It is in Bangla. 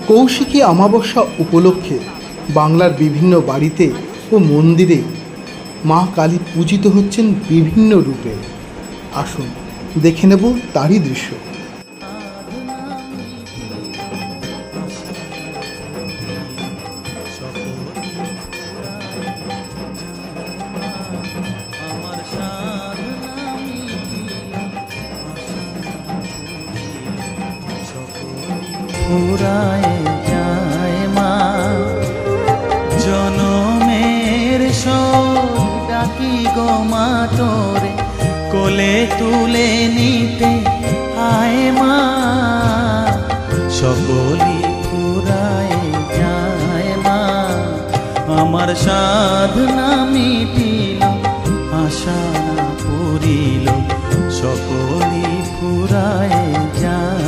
কৌশিকী অমাবস্যা উপলক্ষে বাংলার বিভিন্ন বাড়িতে ও মন্দিরে মা কালী পূজিত হচ্ছেন বিভিন্ন রূপে। আসুন দেখে নেব তারই দৃশ্য। ফুরায় যায় মা জনমের শোক ডাকি গো মা তোরে কোলে তুলে নিতে আয় মা সকলি ফুরায় যায় মা আমার সাধনা মিটিল আশা না পুরিল সকলি ফুরায় যায়।